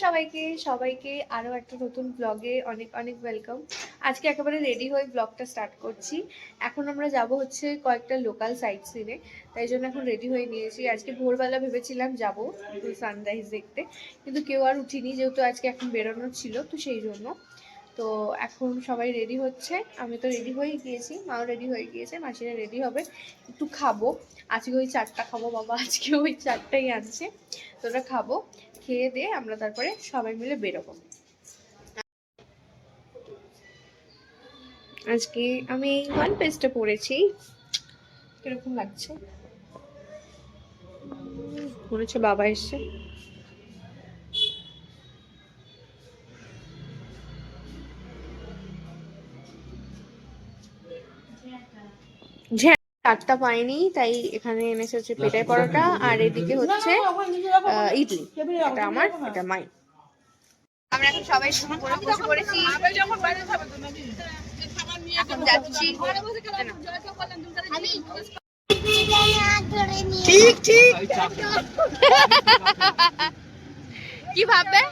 সবাইকে সবাইকে আরো একটা নতুন ব্লগে অনেক অনেক ওয়েলকাম। আজকে একেবারে রেডি হয়ে ব্লগটা স্টার্ট করছি। এখন আমরা যাব হচ্ছে কয়েকটা লোকাল সাইট সিনে, তাই জন্য এখন রেডি হয়ে নিয়েছি। আজকে ভোরবেলা ভেবেছিলাম যাব সানরাইজ দেখতে, কিন্তু কেউ আর উঠিনি, যেহেতু আজকে এখন বেরোনোর ছিল, তো সেই জন্য। তো এখন সবাই রেডি হচ্ছে, আমি তো রেডি হয়ে গিয়েছি, মাও রেডি হয়ে গিয়েছে, মাসিরা রেডি হবে। একটু খাবো, আজকে ওই 4টা খাবো, বাবা আজকে ওই 4টাই আনছে, তো ওটা খাবো। খেয়ে দিয়ে আমরা তারপরে সবাই মিলে বেরোবো। আজকে আমি ওয়ান পেজটা পড়েছি, কিরকম লাগছে মনে হচ্ছে বাবা এসছে। চারটা পাইনি, তাই এখানে এনেছে হচ্ছে পেটাই পরোটা, আর এদিকে হচ্ছে ইডলি। এটা আমার, এটা মাই। আমরা এখন সবাই শুরু করে বসে পড়েছি, এখন যাচ্ছি। ঠিক ঠিক কি ভাববে?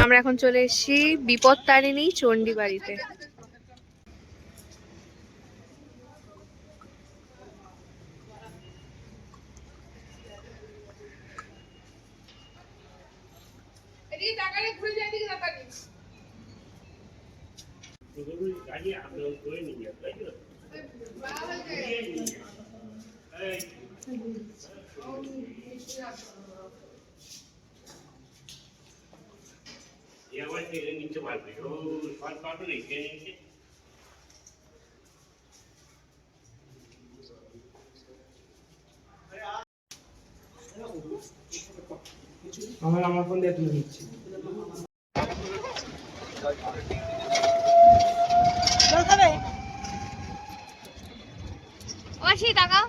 আমরা এখন চলে এসেছি বিপত্তারিণী চণ্ডী বাড়িতে। আমার ফোন দিয়ে তুলে দিচ্ছি। অবশ্যই টাকা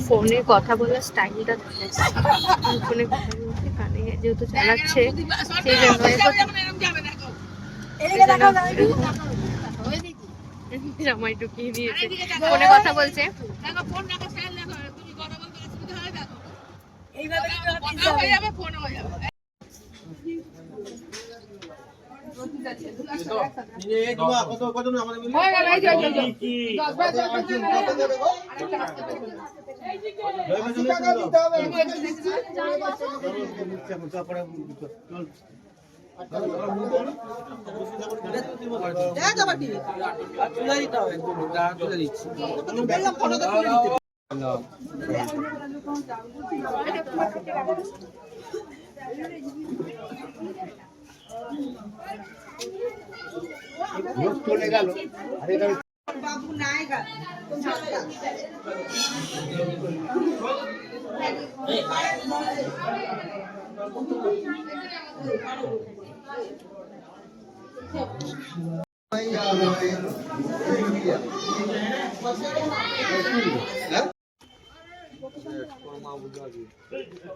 ফোনে কথা বলার স্টাইলটা ফোনে কথা বলতে কানে যেহেতু চালাচ্ছে, সেই জন্য জামাই ঢুকিয়ে দিয়েছে, ফোনে কথা বলছে। চলে গেল বাবু নাই গা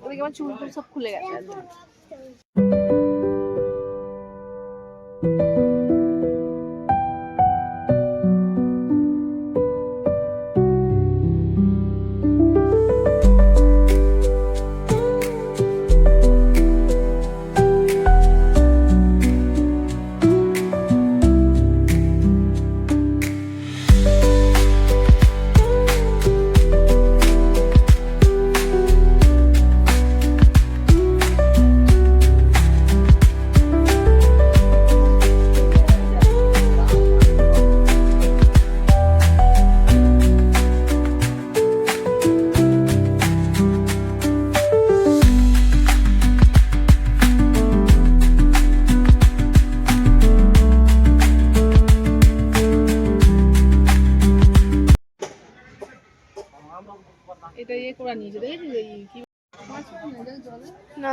ওদিকে আমার চুল সব খুলে গেছে। এটা ইয়ে করা নিয়েছে দেখেছিস এই কি না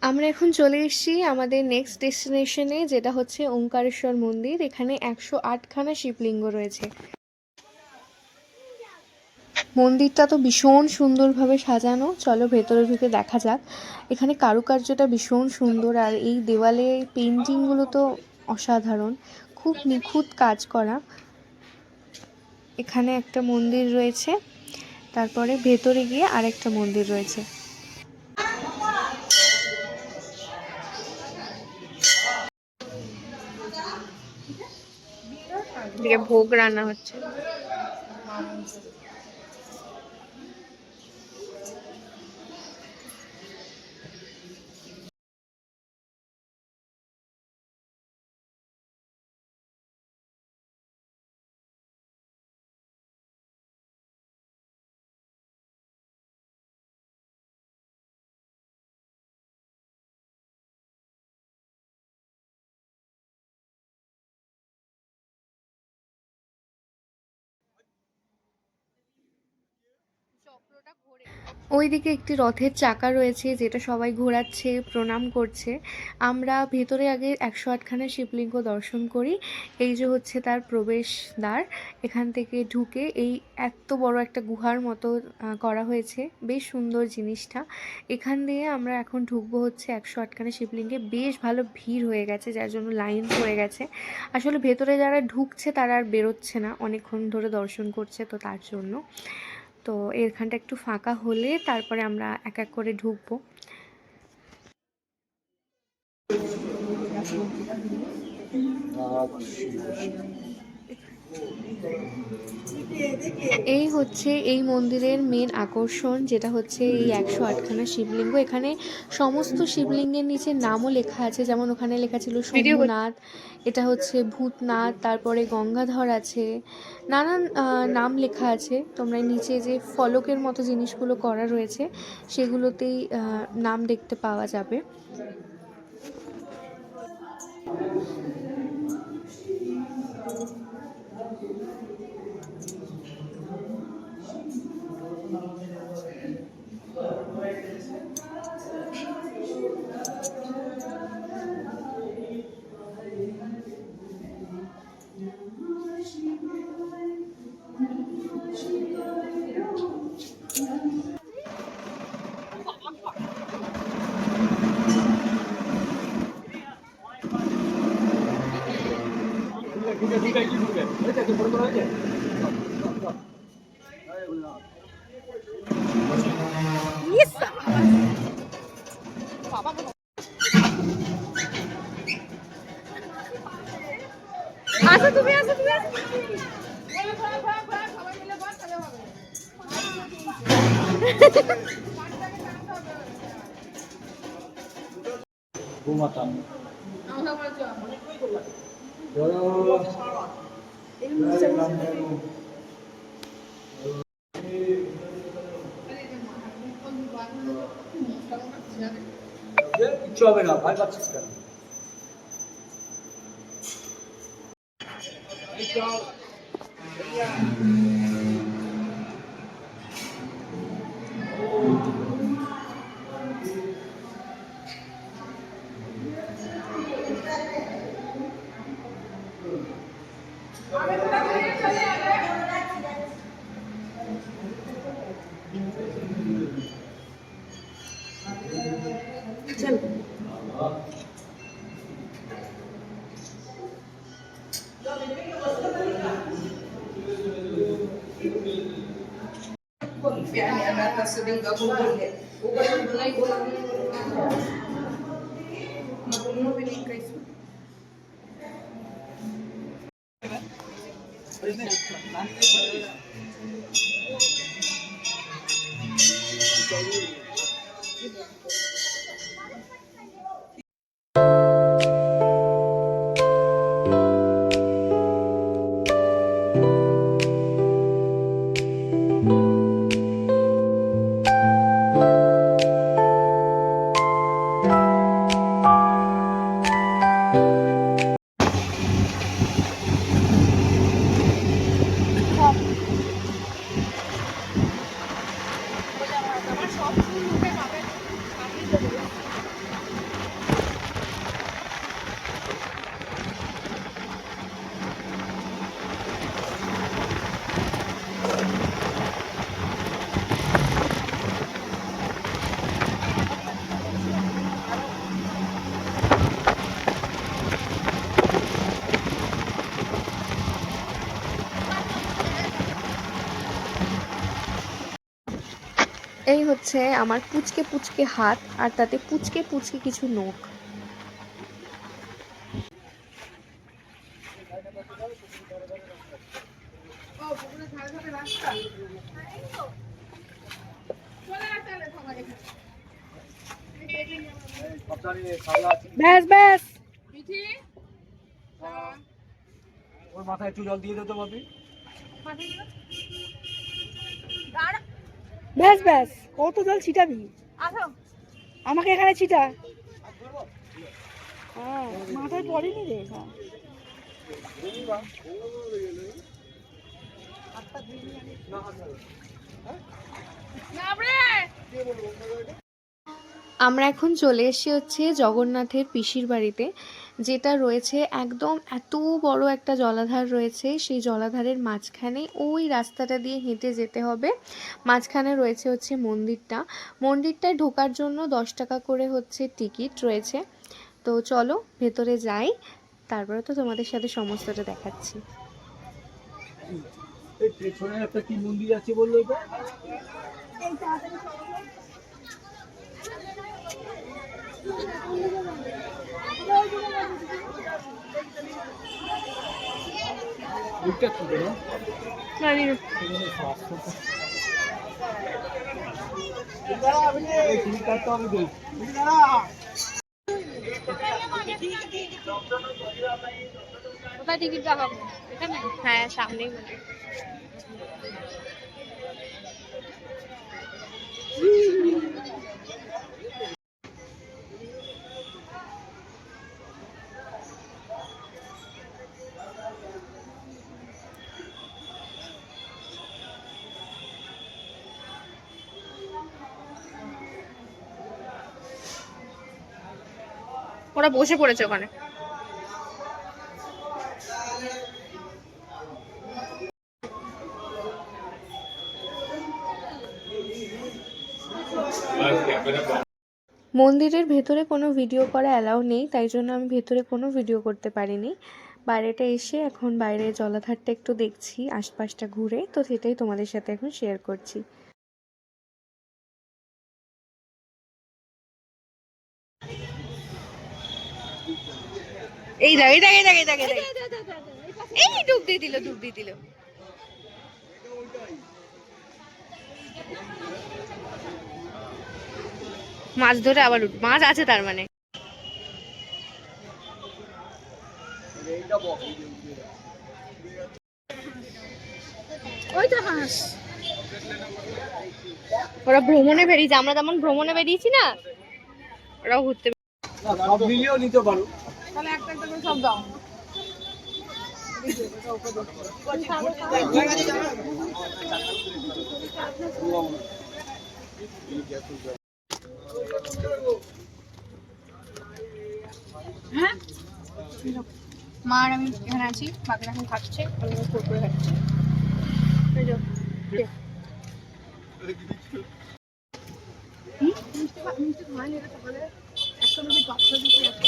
আমরা এখন চলে এসেছি আমাদের নেক্সট ডেস্টিনেশনে, যেটা হচ্ছে ওঙ্কারেশ্বর মন্দির। এখানে 108খানা শিবলিঙ্গ রয়েছে। মন্দিরটা তো ভীষণ সুন্দরভাবে সাজানো, চলো ভেতরে ঢুকে দেখা যাক। এখানে কারুকার্যটা ভীষণ সুন্দর, আর এই দেওয়ালে পেন্টিংগুলো তো অসাধারণ, খুব নিখুঁত কাজ করা। এখানে একটা মন্দির রয়েছে, তারপরে ভেতরে গিয়ে আরেকটা মন্দির রয়েছে। এদিকে ভোগ রান্না হচ্ছে। ওইদিকে একটি রথের চাকা রয়েছে, যেটা সবাই ঘোরাচ্ছে, প্রণাম করছে। আমরা ভেতরে আগে 108খানা শিবলিঙ্গ দর্শন করি। এই যে হচ্ছে তার প্রবেশদ্বার। এখান থেকে ঢুকে এই এত বড় একটা গুহার মতো করা হয়েছে, বেশ সুন্দর জিনিসটা। এখান দিয়ে আমরা এখন ঢুকবো হচ্ছে 108খানা শিবলিঙ্গে। বেশ ভালো ভিড় হয়ে গেছে, যার জন্য লাইন পড়ে গেছে। আসলে ভেতরে যারা ঢুকছে তারা আর বেরোচ্ছে না, অনেকক্ষণ ধরে দর্শন করছে, তো তার জন্য। তো এখানটা একটু ফাঁকা হলে তারপরে আমরা এক এক করে ঢুকবো। এই হচ্ছে এই মন্দিরের মেন আকর্ষণ, যেটা হচ্ছে এই 108খানা শিবলিঙ্গ। এখানে সমস্ত শিবলিঙ্গের নিচে নামও লেখা আছে, যেমন ওখানে লেখা ছিল শম্ভুনাথ, এটা হচ্ছে ভূতনাথ, তারপরে গঙ্গাধর আছে, নানান নাম লেখা আছে। তোমরা নিচে যে ফলকের মতো জিনিসগুলো করা রয়েছে সেগুলোতেই নাম দেখতে পাওয়া যাবে। আসো তুমি, আসো তুমি, আসো। কিচ্ছু হবে না, ভয় পাচ্ছিস কেন? এই হচ্ছে আমার পুচকে পুচকে হাত, আর তাতে পুচকে পুচকে কিছু নখ। ব্যাস ব্যাস ওর মাথায় একটু জল দিয়ে দে তো বাপি। ব্যাস ব্যাস, কত জল ছিটাবি? আমাকে এখানে ছিটা। হ্যাঁ, মাথায় পড়েনি রে। আমরা এখন চলে এসেছি হচ্ছে জগন্নাথের পিসির বাড়িতে, যেটা রয়েছে একদম এত বড় একটা জলাধার রয়েছে। সেই জলাধারের মাঝখানে ওই রাস্তাটা দিয়ে হেঁটে যেতে হবে। মাঝখানে রয়েছে হচ্ছে মন্দিরটা। মন্দিরটায় ঢোকার জন্য 10 টাকা করে হচ্ছে টিকিট রয়েছে। তো চলো ভেতরে যাই, তারপরে তো তোমাদের সাথে সমস্তটা দেখাচ্ছি। এই পেছনে একটা কি মন্দির আছে বললো এটা? ওইটা কি বলো? এই টিকিট কাটতে হবে তো। কোথায় টিকিট দেখাবো? এখানে? হ্যাঁ, সামনেই মন্দির। ওরা বসে পড়েছে ওখানে। মন্দিরের ভেতরে কোনো ভিডিও করা অ্যালাউ নেই, তাই জন্য আমি ভেতরে কোনো ভিডিও করতে পারিনি। বাইরেটা এসে এখন বাইরে জলাধারটা একটু দেখছি, আশপাশটা ঘুরে, তো সেটাই তোমাদের সাথে এখন শেয়ার করছি। এই দেখ, এই দেখ, এই দেখ, এই দেখ, এই দেখ। এই ডুব দিয়ে দিল, ডুব দিয়ে দিল। মাছ ধরে আবার মাছ আছে তার মানে। ওইটা হাঁস। ওরা ভ্রমণে বেরিয়েছে, আমরা যেমন ভ্রমণে বেরিয়েছি না, ওরাও ঘুরতে। না, সব মিলিয়েও নিতে পারো। তাহলে একটা একটা করে সব দাও। হ্যাঁ, মা আর আমি এখানে আছি, বাকিরা এখন খাচ্ছে, আমি করে খাচ্ছি। মিষ্টি খাওয়াই না সকালে, একটা যদি বাচ্চা দিতে একটা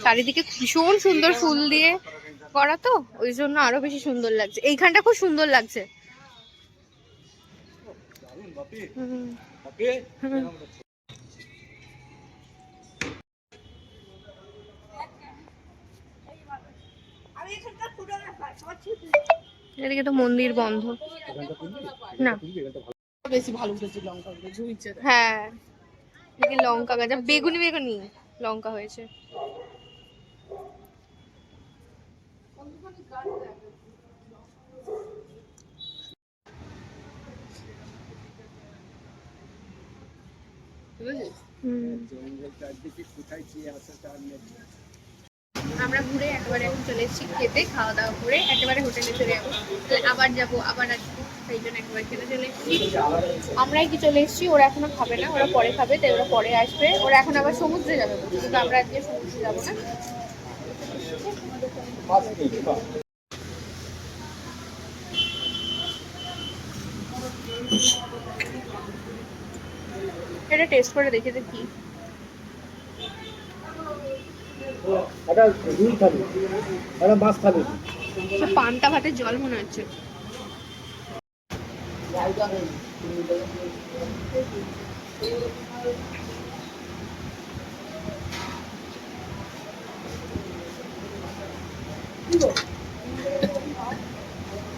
চারিদিকে ভীষণ সুন্দর ফুল দিয়ে করা, তো ওই জন্য আরো বেশি সুন্দর লাগছে। এইখানটা খুব সুন্দর লাগছে। এদিকে তো মন্দির বন্ধ না। বেশি ভালো উঠেছে লঙ্কা গুলো, ঝুইছে। হ্যাঁ, এদিকে লঙ্কা গাছ, বেগুনি বেগুনি লঙ্কা হয়েছে। আমরা ঘুরে একেবারে এখন চলে এসেছি খেতে, খাওয়া দাওয়া করে একেবারে হোটেলে চলে যাবো, তাহলে আবার যাবো আবার আসবো, সেই জন্য একেবারে খেতে চলে এসেছি। আমরাই কি চলে এসেছি, ওরা এখনো খাবে না, ওরা পরে খাবে, তাই ওরা পরে আসবে। ওরা এখন আবার সমুদ্রে যাবে, কিন্তু আমরা আজকে সমুদ্রে যাবো না। এটা টেস্ট করে দেখে দেখি। একটা রুই খাবি, একটা মাছ খাবি। পান্তা ভাতের জল মনে হচ্ছে।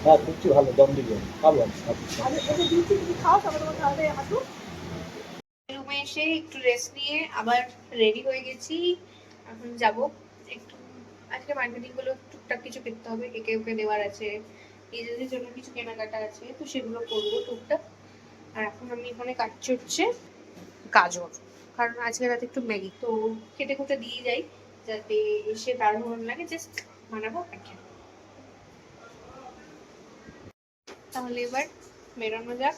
হ্যাঁ কুচি ভালো, দম দিবে খাবো। রুমে এসে একটু রেস্ট নিয়ে আবার রেডি হয়ে গেছি। এখন যাব একটু, আজকে মার্কেটিং গুলো টুকটাক কিছু করতে হবে, একে ওকে দেওয়ার আছে, নিজেদের জন্য কিছু কেনাকাটা আছে, তো সেগুলো করবো টুকটাক। আর এখন আমি এখানে কাটছি হচ্ছে গাজর, কারণ আজকে রাতে একটু ম্যাগি তো কেটে কুটে দিয়ে যাই, যাতে এসে দারুণ লাগে, জাস্ট বানাবো আর খেয়ে। তাহলে এবার বেরোনো যাক।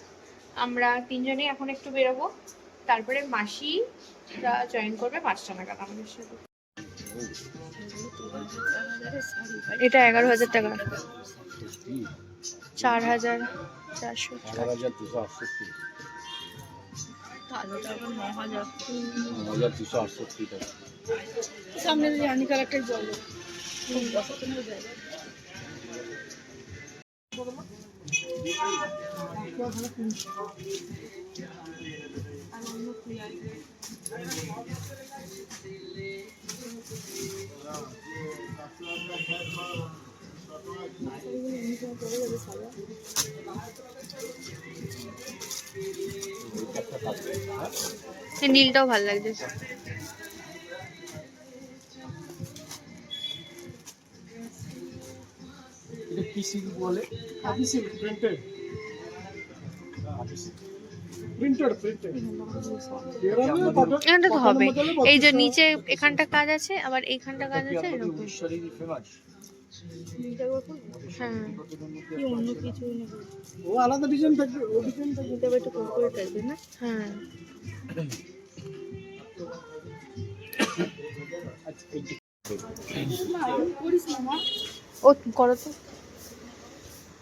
আমরা তিনজনেই এখন একটু বেরোবো, তারপরে মাসিরা জয়েন করবে 5টা নাগাদ আমাদের সাথে। এটা 11,000 টাকা, 4,400 সামনে রানী কালারটাই বলো। নীলটাও ভালো লাগছে। এটা কি সিল্ক বলে? আদি সিল্ক প্রিন্টেড। প্রিন্টেড এটা তো হবে, এই যে নিচে এখানটা কাজ আছে, আবার এইখানটা কাজ আছে, এরকম। ফেমাস। হ্যাঁ, কি অন্য কিছু ও আলাদা ডিজাইন থাকবে, ও ডিজাইন থাকবে। নিতে হবে, একটু কর্পোরেট টাইপের না? হ্যাঁ। ও করো তো,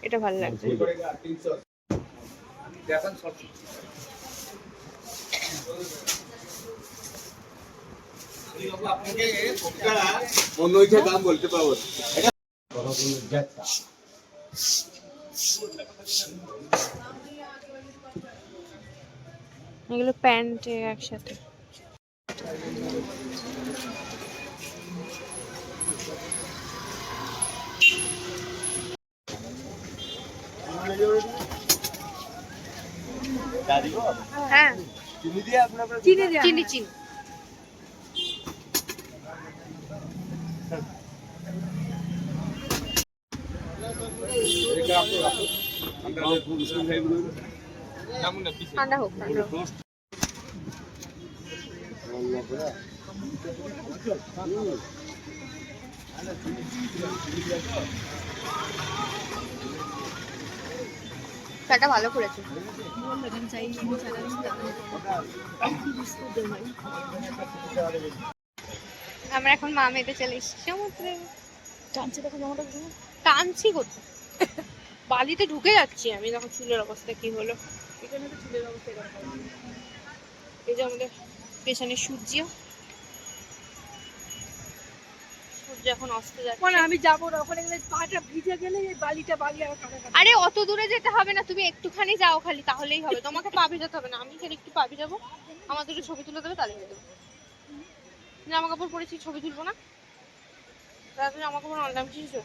এটা ভালো লাগছে। অন্য ইচ্ছা দাম বলতে পারবো। এগুলো প্যান্ট একসাথে। হ্যাঁ, চিনি চিনি চিনি। ঠান্ডা হোক, ঠান্ডা হোক। চাটা ভালো করেছে। আমরা এখন মা মেয়েতে চলে এসেছি সমুদ্রে। টানছে দেখো জামাটা। টানছি কোথায়, বালিতে ঢুকে যাচ্ছি আমি। দেখো চুলের অবস্থা কি হলো। এখানে তো চুলের অবস্থা এরকম। এই যে আমাদের পেছনে সূর্য, সূর্য এখন অস্ত যাচ্ছে। মানে আমি যাবো না ওখানে, গেলে পাটা ভিজে গেলে এই বালিটা বালি আর কাটা কাটা। আরে অত দূরে যেতে হবে না, তুমি একটুখানি যাও খালি, তাহলেই হবে। তোমাকে পা ভিজাতে হবে না, আমি খালি একটু পা ভিজাবো, আমার দুটো ছবি তুলে দেবে, তাহলে হয়ে যাবে। জামা কাপড় পরেছি, ছবি তুলবো না? তাহলে জামা কাপড় অনলাইন কিছু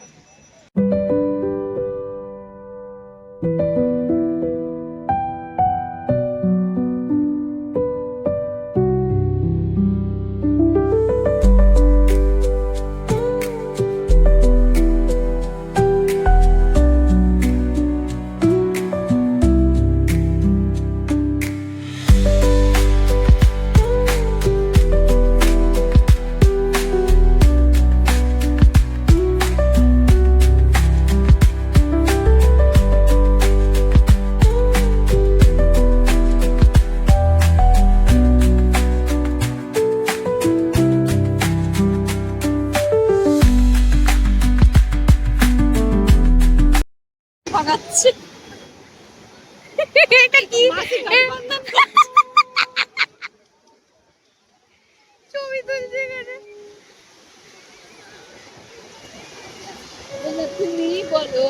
এটা কি ছবি তুলছে এখানে। তুমি বলো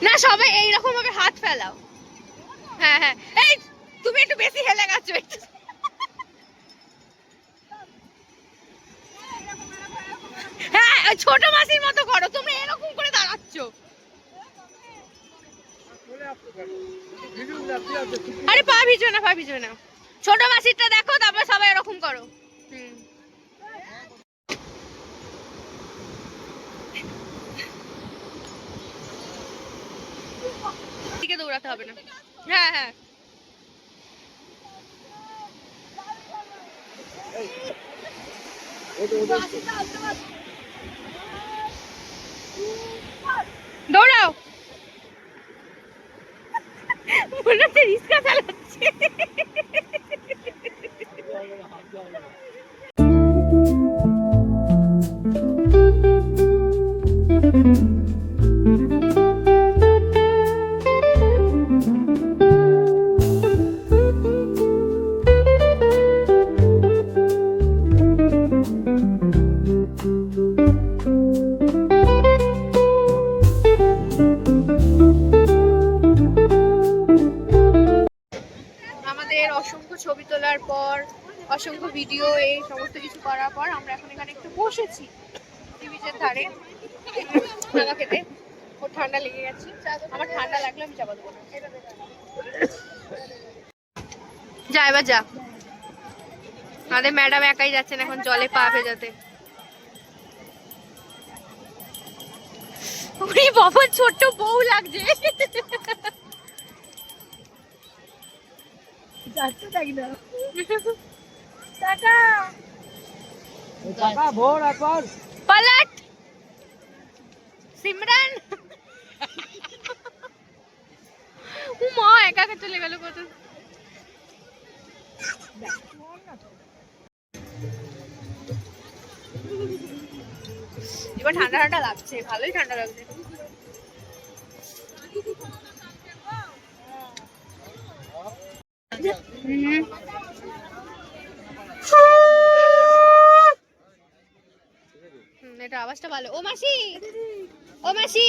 না সবাই এইরকম ভাবে হাত ফেলাও। হ্যাঁ হ্যাঁ, এই তুমি একটু বেশি হেলে গেছো একটু। হ্যাঁ ওই ছোট মাসির মতো করো, তোমরা এরকম করে দাঁড়াচ্ছ। আরে পা ভিজবে না, পা ভিজবে না। ছোট মাসিরটা দেখো, তারপর সবাই এরকম করো। হুম দিকে দৌড়াতে হবে না। হ্যাঁ হ্যাঁ দৌড়াও। মনে হচ্ছে রিস্কা চালাচ্ছে। আমাদের অসংখ্য ছবি তোলার পর, অসংখ্য ভিডিও, এই সমস্ত কিছু করার পর আমরা এখন এখানে একটু বসেছি বিচের ধারে খাওয়া খেতে। ওর ঠান্ডা লেগে গেছে, আমার ঠান্ডা লাগলে আমি চাপা দেবো না। যা এবার যা। আমাদের ম্যাডাম একাই যাচ্ছেন এখন জলে পা ভেজাতে। ওরে বাবা, ছোট্ট বউ লাগছে। যাচ্ছে থাকি না টাটা টাকা ভোর একবার पलट सिमरन মা একা একা চলে গেল কত। এবার ঠান্ডা ঠান্ডা লাগছে, ভালোই ঠান্ডা লাগছে। এটা আওয়াজটা ভালো। ও মাসি, ও মাসি,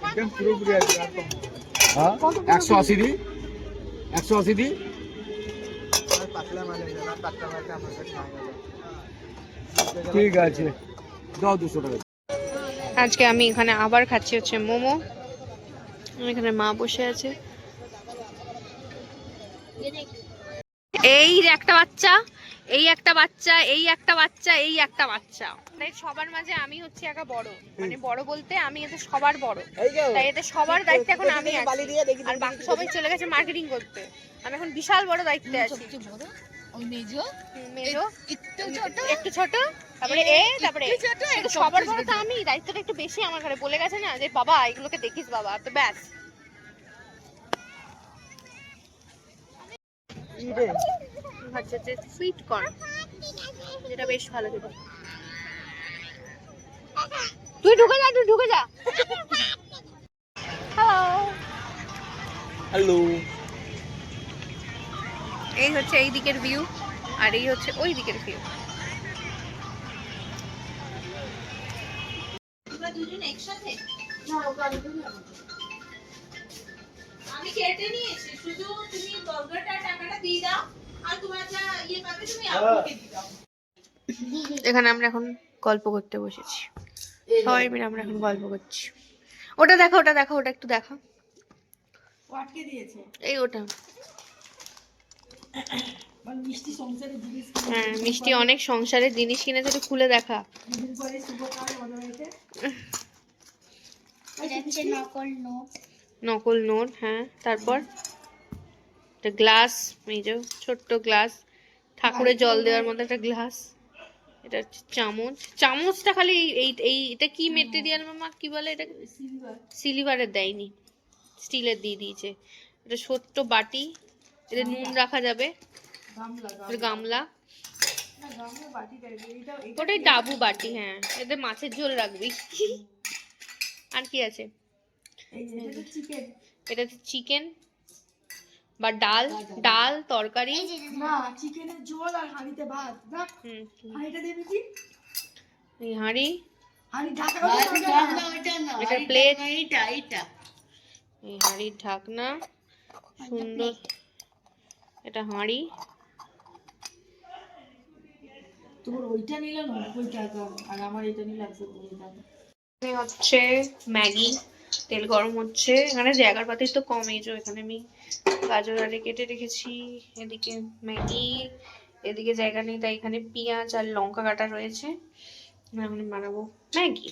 একদম পুরোপুরি আছে হ্যাঁ 180 দি 180 দি ঠিক আছে দাও 200 টাকা। আজকে আমি এখানে আবার খাচ্ছি হচ্ছে মোমো। এখানে মা বসে আছে। এই একটা বাচ্চা, এই একটা বাচ্চা, এই একটা বাচ্চা, এই একটা বাচ্চা, তাই সবার মাঝে আমি হচ্ছে একা বড়, মানে বড় বলতে আমি এতে সবার বড়, তাই এতে সবার দায়িত্ব এখন আমি আছি। আর বাকি সবাই চলে গেছে মার্কেটিং করতে, আমি এখন বিশাল বড় দায়িত্বে আছি। মেজো একটু ছোট, তারপরে তারপরে কিন্তু সবার বড় তো আমি, দায়িত্বটা একটু বেশি আমার ঘরে। বলে গেছে না যে বাবা এগুলোকে দেখিস বাবা, তো ব্যাস। হচ্ছে সুইট কর্ন, যেটা বেশ ভালো খেতে। তুই ঢুকে যা, তুই ঢুকে যা। হ্যালো হ্যালো, এই হচ্ছে এই দিকের ভিউ, আর এই হচ্ছে ওই দিকের ভিউ। আমি কেটে নিয়েছি, শুধু তুমি বার্গারটার টাকাটা দিয়ে দাও আর তোমার যা ইয়ে পাবে তুমি আপুকে দিয়ে দাও। এখানে আমরা এখন গল্প করতে বসেছি, সবাই মিলে আমরা এখন গল্প করছি। ওটা দেখো, ওটা দেখো, ওটা একটু দেখা। আটকে দিয়েছে এই ওটা, মানে মিষ্টি সংসারের জিনিস হ্যাঁ মিষ্টি অনেক সংসারের জিনিস কিনেছে, একটু খুলে দেখা। দুদিন পরে শুভ কাজ আমাদের বাড়িতে নকল নোট, হ্যাঁ। তারপর একটা গ্লাস, এই যে ছোট্ট গ্লাস, ঠাকুরের জল দেওয়ার মতো একটা গ্লাস। এটা হচ্ছে চামচ, চামচটা খালি এই এই এটা কি মেটেরিয়াল মামা, কি বলে এটা? সিলভারের দেয়নি, স্টিলের দিয়ে দিয়েছে। এটা ছোট্ট বাটি, এতে নুন রাখা যাবে। গামলা এটা গামলা, না গামলা বাটি টাইপের এটা ওটাই ডাবু বাটি। হ্যাঁ, এতে মাছের ঝোল রাখবি। আর কি আছে? এই যে এটা চিকেন। এটা চিকেন বা ডাল, ডাল তরকারি। না চিকেনের ঝোল আর হাঁড়িতে ভাত দেখ হাঁড়িটা দেবে কি এই হাঁড়ি, হাঁড়ি ঢাকা এটা প্লেট, এই হাঁড়ির ঢাকনা সুন্দর। এটা হাঁড়ি, তোর ওইটা নিলে 90 টাকা আর আমার এটা নিলে 120 টাকা। এখানে হচ্ছে ম্যাগি, তেল গরম হচ্ছে। এখানে জায়গার পাতির তো কম, এই যে এখানে আমি গাজর আরে কেটে রেখেছি, এদিকে ম্যাগি, এদিকে জায়গা নেই তাই এখানে পেঁয়াজ আর লঙ্কা কাটা রয়েছে। এখন বানাবো ম্যাগি।